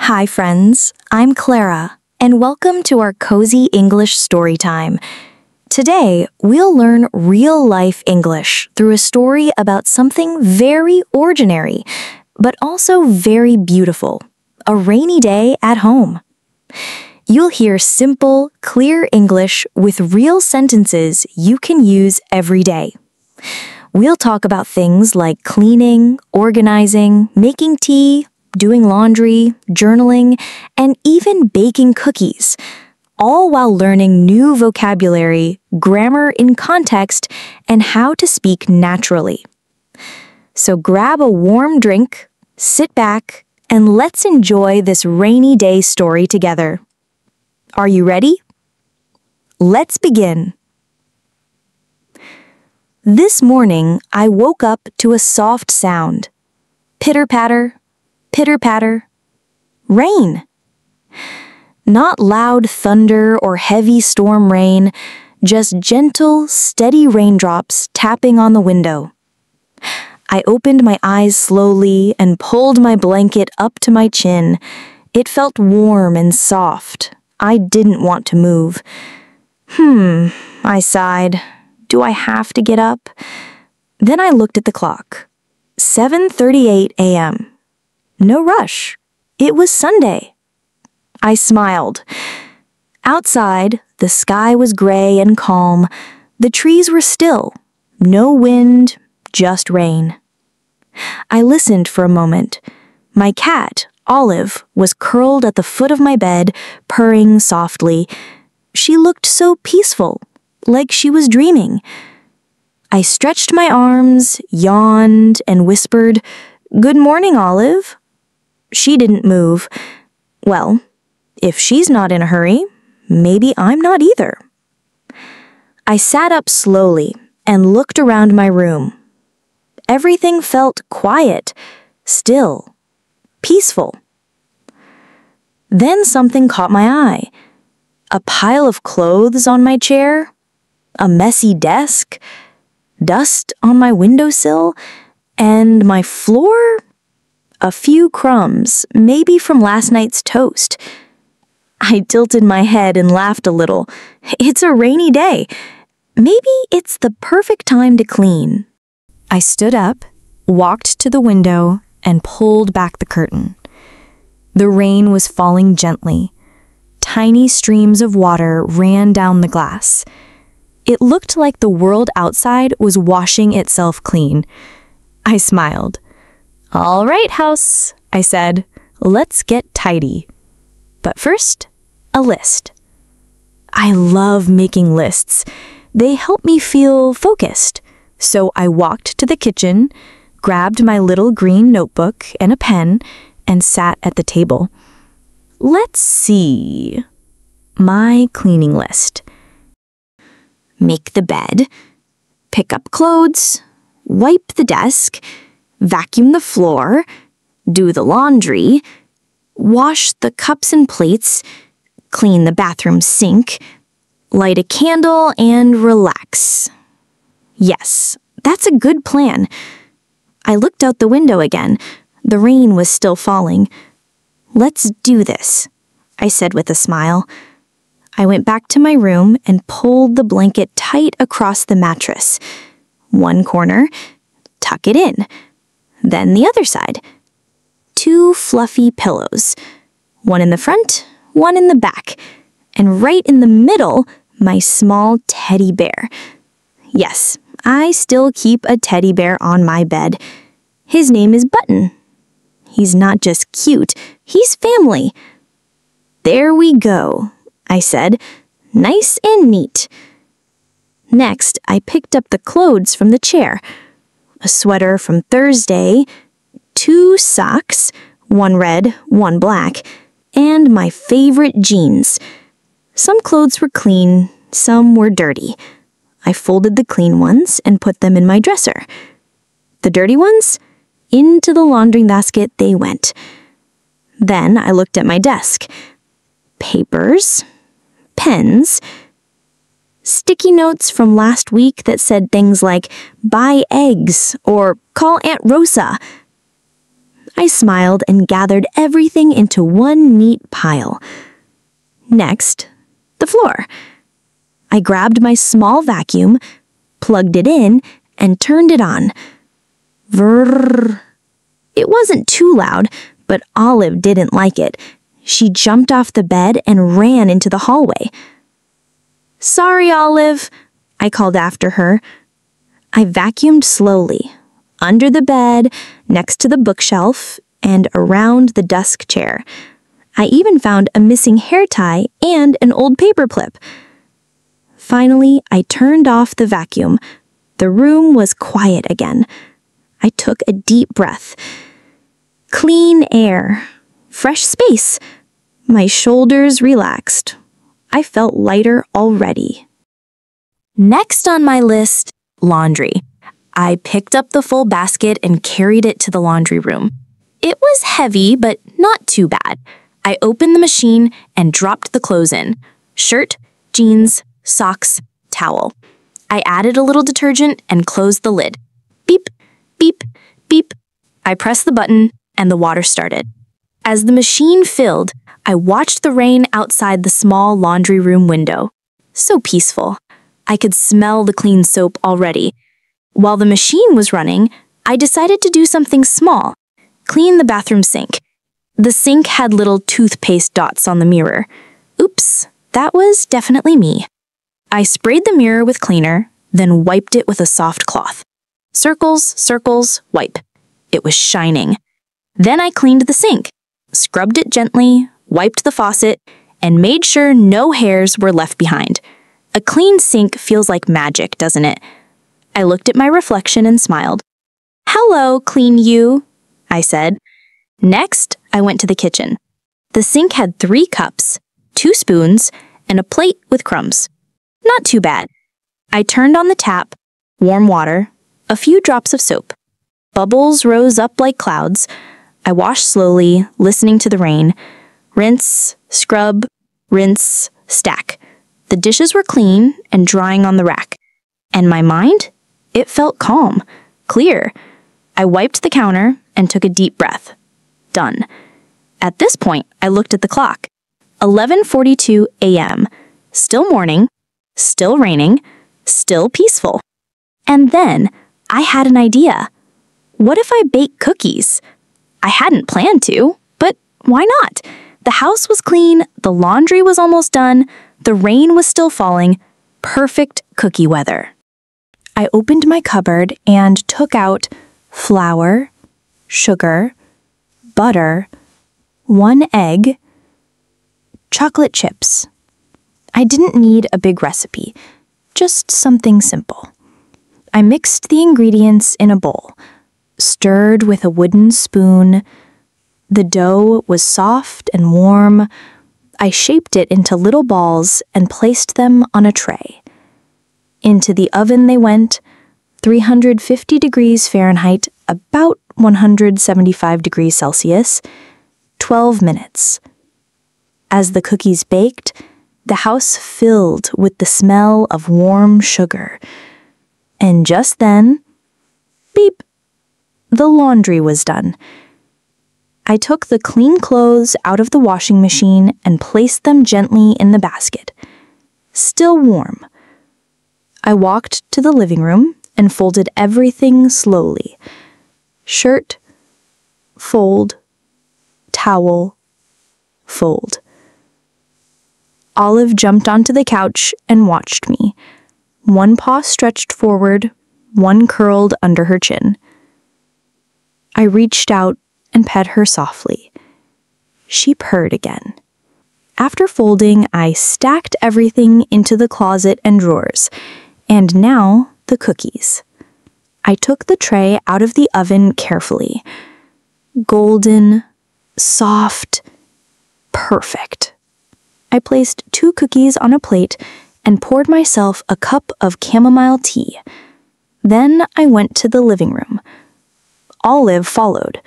Hi friends, I'm Clara, and welcome to our cozy English story time. Today, we'll learn real-life English through a story about something very ordinary, but also very beautiful, a rainy day at home. You'll hear simple, clear English with real sentences you can use every day. We'll talk about things like cleaning, organizing, making tea, doing laundry, journaling, and even baking cookies, all while learning new vocabulary, grammar in context, and how to speak naturally. So grab a warm drink, sit back, and let's enjoy this rainy day story together. Are you ready? Let's begin. This morning, I woke up to a soft sound. Pitter-patter, pitter-patter. Rain. Not loud thunder or heavy storm rain, just gentle, steady raindrops tapping on the window. I opened my eyes slowly and pulled my blanket up to my chin. It felt warm and soft. I didn't want to move. I sighed. Do I have to get up? Then I looked at the clock. 7:38 a.m. No rush. It was Sunday. I smiled. Outside, the sky was gray and calm. The trees were still. No wind, just rain. I listened for a moment. My cat, Olive, was curled at the foot of my bed, purring softly. She looked so peaceful, like she was dreaming. I stretched my arms, yawned, and whispered, "Good morning, Olive." She didn't move. Well, if she's not in a hurry, maybe I'm not either. I sat up slowly and looked around my room. Everything felt quiet, still, peaceful. Then something caught my eye. A pile of clothes on my chair, a messy desk, dust on my windowsill, and my floor? A few crumbs, maybe from last night's toast. I tilted my head and laughed a little. It's a rainy day. Maybe it's the perfect time to clean. I stood up, walked to the window, and pulled back the curtain. The rain was falling gently. Tiny streams of water ran down the glass. It looked like the world outside was washing itself clean. I smiled. "All right, house," I said. "Let's get tidy. But first, a list." I love making lists. They help me feel focused. So I walked to the kitchen, grabbed my little green notebook and a pen, and sat at the table. Let's see. My cleaning list. Make the bed, pick up clothes, wipe the desk, vacuum the floor, do the laundry, wash the cups and plates, clean the bathroom sink, light a candle, and relax. Yes, that's a good plan. I looked out the window again. The rain was still falling. "Let's do this," I said with a smile. I went back to my room and pulled the blanket tight across the mattress. One corner, tuck it in. Then the other side. 2 fluffy pillows. One in the front, one in the back. And right in the middle, my small teddy bear. Yes, I still keep a teddy bear on my bed. His name is Button. He's not just cute, he's family. "There we go," I said. "Nice and neat." Next, I picked up the clothes from the chair. A sweater from Thursday, 2 socks, one red, one black, and my favorite jeans. Some clothes were clean, some were dirty. I folded the clean ones and put them in my dresser. The dirty ones? Into the laundry basket they went. Then I looked at my desk. Papers, pens, sticky notes from last week that said things like, "Buy eggs," or "Call Aunt Rosa." I smiled and gathered everything into one neat pile. Next, the floor. I grabbed my small vacuum, plugged it in, and turned it on. Vrrr. It wasn't too loud, but Olive didn't like it. She jumped off the bed and ran into the hallway. "Sorry, Olive," I called after her. I vacuumed slowly, under the bed, next to the bookshelf, and around the desk chair. I even found a missing hair tie and an old paper clip. Finally, I turned off the vacuum. The room was quiet again. I took a deep breath. Clean air. Fresh space. My shoulders relaxed. I felt lighter already. Next on my list, laundry. I picked up the full basket and carried it to the laundry room. It was heavy, but not too bad. I opened the machine and dropped the clothes in. Shirt, jeans, socks, towel. I added a little detergent and closed the lid. Beep, beep, beep. I pressed the button and the water started. As the machine filled, I watched the rain outside the small laundry room window. So peaceful. I could smell the clean soap already. While the machine was running, I decided to do something small. Clean the bathroom sink. The sink had little toothpaste dots on the mirror. Oops, that was definitely me. I sprayed the mirror with cleaner, then wiped it with a soft cloth. Circles, circles, wipe. It was shining. Then I cleaned the sink, scrubbed it gently, wiped the faucet, and made sure no hairs were left behind. A clean sink feels like magic, doesn't it? I looked at my reflection and smiled. "Hello, clean you," I said. Next, I went to the kitchen. The sink had 3 cups, 2 spoons, and a plate with crumbs. Not too bad. I turned on the tap, warm water, a few drops of soap. Bubbles rose up like clouds. I washed slowly, listening to the rain. Rinse, scrub, rinse, stack. The dishes were clean and drying on the rack. And my mind? It felt calm, clear. I wiped the counter and took a deep breath. Done. At this point, I looked at the clock. 11:42 a.m. Still morning, still raining, still peaceful. And then I had an idea. What if I bake cookies? I hadn't planned to, but why not? The house was clean, the laundry was almost done, the rain was still falling. Perfect cookie weather. I opened my cupboard and took out flour, sugar, butter, 1 egg, chocolate chips. I didn't need a big recipe, just something simple. I mixed the ingredients in a bowl, stirred with a wooden spoon. The dough was soft and warm. I shaped it into little balls and placed them on a tray. Into the oven they went, 350 degrees Fahrenheit, about 175 degrees Celsius, 12 minutes. As the cookies baked, the house filled with the smell of warm sugar. And just then, beep, the laundry was done. I took the clean clothes out of the washing machine and placed them gently in the basket. Still warm. I walked to the living room and folded everything slowly. Shirt, fold, towel, fold. Olive jumped onto the couch and watched me. 1 paw stretched forward, 1 curled under her chin. I reached out and pet her softly. She purred again. After folding, I stacked everything into the closet and drawers, and now the cookies. I took the tray out of the oven carefully. Golden, soft, perfect. I placed 2 cookies on a plate and poured myself a cup of chamomile tea. Then I went to the living room. Olive followed.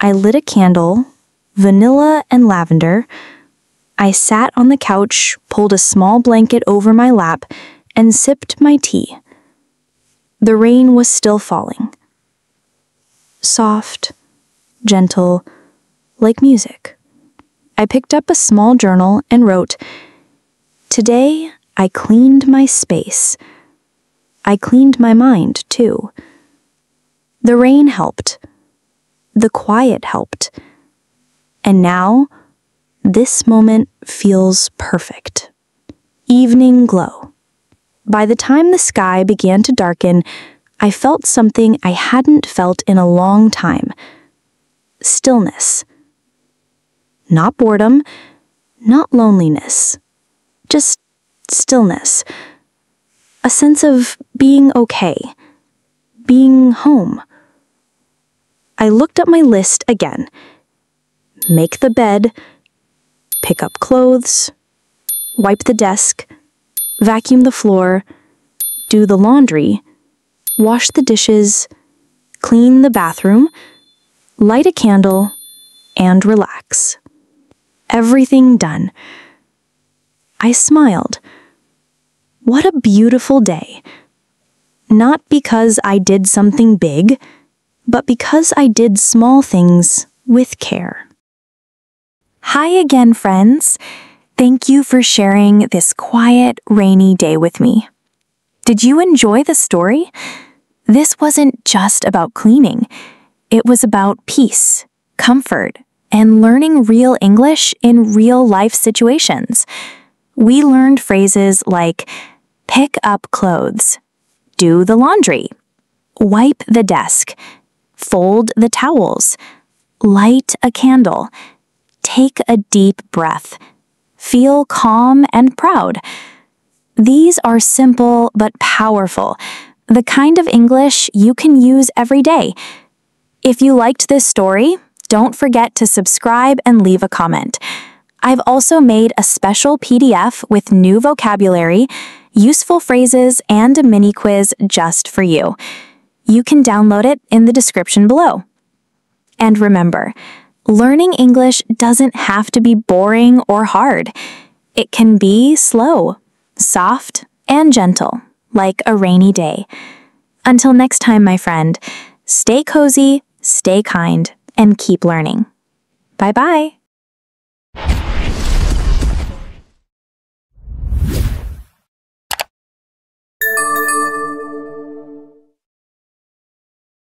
I lit a candle, vanilla and lavender. I sat on the couch, pulled a small blanket over my lap, and sipped my tea. The rain was still falling. Soft, gentle, like music. I picked up a small journal and wrote, "Today I cleaned my space. I cleaned my mind, too. The rain helped. The quiet helped. And now, this moment feels perfect." Evening glow. By the time the sky began to darken, I felt something I hadn't felt in a long time. Stillness. Not boredom, not loneliness. Just stillness. A sense of being okay. Being home. I looked at my list again. Make the bed, pick up clothes, wipe the desk, vacuum the floor, do the laundry, wash the dishes, clean the bathroom, light a candle, and relax. Everything done. I smiled. What a beautiful day. Not because I did something big, but because I did small things with care. Hi again, friends. Thank you for sharing this quiet, rainy day with me. Did you enjoy the story? This wasn't just about cleaning. It was about peace, comfort, and learning real English in real-life situations. We learned phrases like pick up clothes, do the laundry, wipe the desk, fold the towels, light a candle, take a deep breath, feel calm and proud. These are simple but powerful, the kind of English you can use every day. If you liked this story, don't forget to subscribe and leave a comment. I've also made a special PDF with new vocabulary, useful phrases, and a mini quiz just for you. You can download it in the description below. And remember, learning English doesn't have to be boring or hard. It can be slow, soft, and gentle, like a rainy day. Until next time, my friend, stay cozy, stay kind, and keep learning. Bye-bye.